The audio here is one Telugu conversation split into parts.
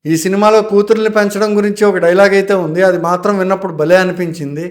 ఈ సినిమాలో కూతుర్ని పెంచడం గురించి ఒక డైలాగ్ అయితే ఉంది, అది మాత్రం విన్నప్పుడు భలే అనిపించింది.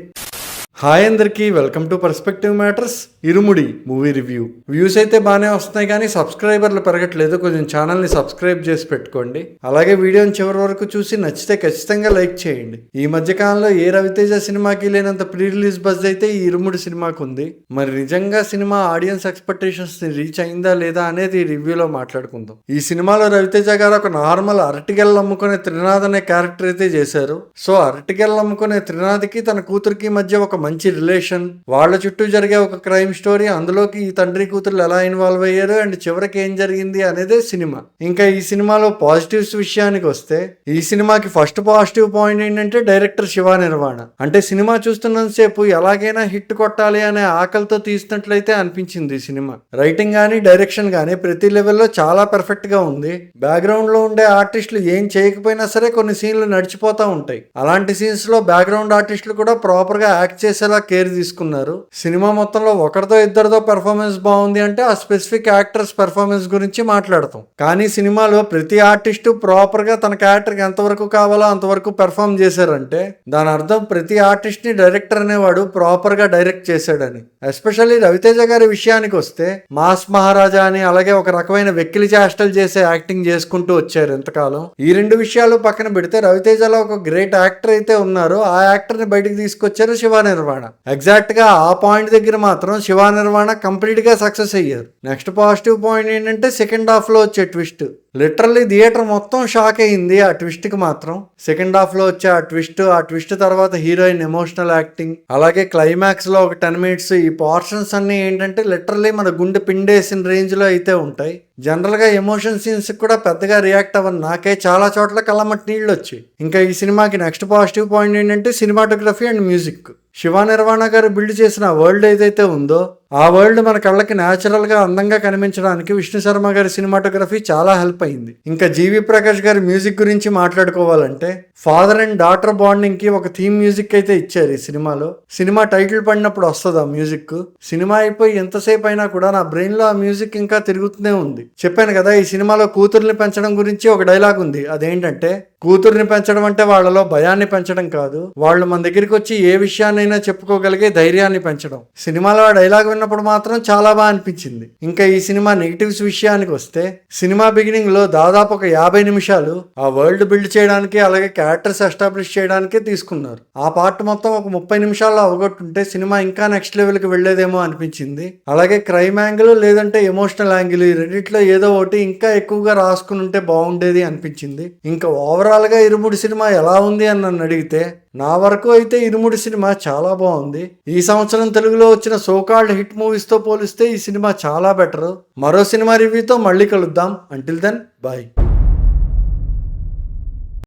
హాయ్ అందరికీ, welcome to perspective matters irumudi movie review. Views అయితే బాగానే వస్తున్నాయి కానీ సబ్స్క్రైబర్లు పెరగట్లేదు. కొంచెం ఛానల్ని సబ్స్క్రైబ్ చేసి పెట్టుకోండి. అలాగే వీడియోని చివరి వరకు చూసి నచ్చితే ఖచ్చితంగా లైక్ చేయండి. ఈ మధ్య కాలంలో ఏ రవితేజ సినిమాకి లేనంత ప్రీ రిలీజ్ బజ్ అయితే ఈ ఇరుముడి సినిమాకు ఉంది. మరి నిజంగా సినిమా ఆడియన్స్ ఎక్స్పెక్టేషన్స్ ని రీచ్ అయిందా లేదా అనేది ఈ రివ్యూలో మాట్లాడుకుందాం. ఈ సినిమాలో రవితేజ గారు ఒక నార్మల్ అరటిగెల్ అమ్ముకునే త్రినాథ్ అనే క్యారెక్టర్ అయితే చేశారు. సో అరటిగెల్ అమ్ముకునే త్రినాథ్కి తన కూతురికి మధ్య ఒక మంచి రిలేషన్, వాళ్ళ చుట్టూ జరిగే ఒక క్రైమ్ స్టోరీ, అందులోకి ఈ తండ్రి కూతురు ఎలా ఇన్వాల్వ్ అయ్యారు అండ్ చివరికి ఏం జరిగింది అనేదే సినిమా. ఇంకా ఈ సినిమాలో పాజిటివ్స్ విషయానికి వస్తే ఈ సినిమాకి ఫస్ట్ పాజిటివ్ పాయింట్ ఏంటంటే డైరెక్టర్ శివ నిర్వాణ. అంటే సినిమా చూస్తున్నంతసేపు ఎలాగైనా హిట్ కొట్టాలి అనే ఆకలితో తీసినట్లయితే అనిపించింది ఈ సినిమా. రైటింగ్ గానీ డైరెక్షన్ గానీ ప్రతి లెవెల్లో చాలా పర్ఫెక్ట్ గా ఉంది. బ్యాక్గ్రౌండ్ లో ఉండే ఆర్టిస్టులు ఏం చేయకపోయినా సరే కొన్ని సీన్లు నడిచిపోతా ఉంటాయి. అలాంటి సీన్స్ లో బ్యాక్గ్రౌండ్ ఆర్టిస్టులు కూడా ప్రాపర్ గా యాక్ట్ చేసేలా కేర్ తీసుకున్నారు. సినిమా మొత్తంలో ఒకరితో ఇద్దరితో పెర్ఫార్మెన్స్ బాగుంది అంటే ఆ స్పెసిఫిక్ యాక్టర్స్ పెర్ఫార్మెన్స్ గురించి మాట్లాడతాం. కానీ సినిమాలో ప్రతి ఆర్టిస్టు ప్రాపర్ గా తన క్యారెక్టర్కి ఎంతవరకు కావాలో అంతవరకు పెర్ఫార్మ్ చేశారంటే దాని అర్థం ప్రతి ఆర్టిస్ట్ ని డైరెక్టర్ అనేవాడు ప్రాపర్ గా డైరెక్ట్ చేశాడని. ఎస్పెషల్లీ రవితేజ గారి విషయానికి వస్తే మాస్ మహారాజా అని, అలాగే ఒక రకమైన వెక్కిలి చేష్టలు చేసే యాక్టింగ్ చేసుకుంటూ వచ్చారు ఎంతకాలం. ఈ రెండు విషయాలు పక్కన పెడితే రవితేజలో ఒక గ్రేట్ యాక్టర్ అయితే ఉన్నారు. ఆ యాక్టర్ ని బయటికి తీసుకొచ్చారు శివ నిర్వాణ. ఎగ్జాక్ట్ గా ఆ పాయింట్ దగ్గర మాత్రం శివ నిర్వాణ కంప్లీట్ గా సక్సెస్ అయ్యారు. నెక్స్ట్ పాజిటివ్ పాయింట్ ఏంటంటే సెకండ్ హాఫ్ లో వచ్చే ట్విస్ట్. లిటరల్లీ థియేటర్ మొత్తం షాక్ అయ్యింది ఆ ట్విస్ట్ కి మాత్రం. సెకండ్ హాఫ్ లో వచ్చే ఆ ట్విస్ట్ తర్వాత హీరోయిన్ ఎమోషనల్ యాక్టింగ్, అలాగే క్లైమాక్స్ లో ఒక 10 minutes ఈ పోర్షన్స్ అన్ని ఏంటంటే లిటరల్లీ మన గుండె పిండేసిన రేంజ్ లో అయితే ఉంటాయి. జనరల్ గా ఎమోషన్ సీన్స్ కూడా పెద్దగా రియాక్ట్ అవ్వను, నాకే చాలా చోట్ల కళ్ళమట్టి నీళ్ళు వచ్చి. ఇంకా ఈ సినిమాకి నెక్స్ట్ పాజిటివ్ పాయింట్ ఏంటంటే cinematography and music. Shiva Nirvana గారు బిల్డ్ చేసిన వరల్డ్ ఏదైతే ఉందో ఆ వరల్డ్ మన కళ్ళకి న్యాచురల్ గా అందంగా కనిపించడానికి విష్ణు శర్మ గారి సినిమాటోగ్రఫీ చాలా హెల్ప్ అయింది. ఇంకా జీవి ప్రకాష్ గారి మ్యూజిక్ గురించి మాట్లాడుకోవాలంటే ఫాదర్ అండ్ డాటర్ బాండింగ్ కి ఒక థీమ్ మ్యూజిక్ అయితే ఇచ్చారు ఈ సినిమాలో. సినిమా టైటిల్ పడినప్పుడు వస్తుంది ఆ మ్యూజిక్. సినిమా అయిపోయి ఎంతసేపు అయినా కూడా నా బ్రెయిన్ లో ఆ మ్యూజిక్ ఇంకా తిరుగుతూనే ఉంది. చెప్పాను కదా, ఈ సినిమాలో కూతుర్ని పెంచడం గురించి ఒక డైలాగ్ ఉంది. అదేంటంటే కూతుర్ని పెంచడం అంటే వాళ్ళలో భయాన్ని పెంచడం కాదు, వాళ్ళు మన దగ్గరికి వచ్చి ఏ విషయాన్నైనా చెప్పుకోగలిగే ధైర్యాన్ని పెంచడం. సినిమాలో ఆ డైలాగ్ విన్నప్పుడు మాత్రం చాలా బాగా అనిపించింది. ఇంకా ఈ సినిమా నెగిటివ్స్ విషయానికి వస్తే సినిమా బిగినింగ్ లో దాదాపు ఒక 50 నిమిషాలు ఆ వరల్డ్ బిల్డ్ చేయడానికి, అలాగే క్యారెక్టర్స్ ఎస్టాబ్లిష్ చేయడానికే తీసుకున్నారు. ఆ పార్ట్ మొత్తం ఒక 30 నిమిషాల్లో అవగొట్టుంటే సినిమా ఇంకా నెక్స్ట్ లెవెల్ కి వెళ్లేదేమో అనిపించింది. అలాగే క్రైమ్ యాంగిల్ లేదంటే ఎమోషనల్ యాంగిల్ ఈ రెండిట్లో ఏదో ఒకటి ఇంకా ఎక్కువగా రాసుకుని ఉంటే బాగుండేది అనిపించింది. ఇంకా ఓవరాల్ గా ఇరుముడి సినిమా ఎలా ఉంది అని నన్ను అడిగితే నా వరకు అయితే ఇరుముడి సినిమా చాలా బాగుంది. ఈ సంవత్సరం తెలుగులో వచ్చిన సోకాల్డ్ హిట్ మూవీస్ తో పోలిస్తే ఈ సినిమా చాలా బెటర్. మరో సినిమా రివ్యూతో మళ్ళీ కలుద్దాం. Until then bye.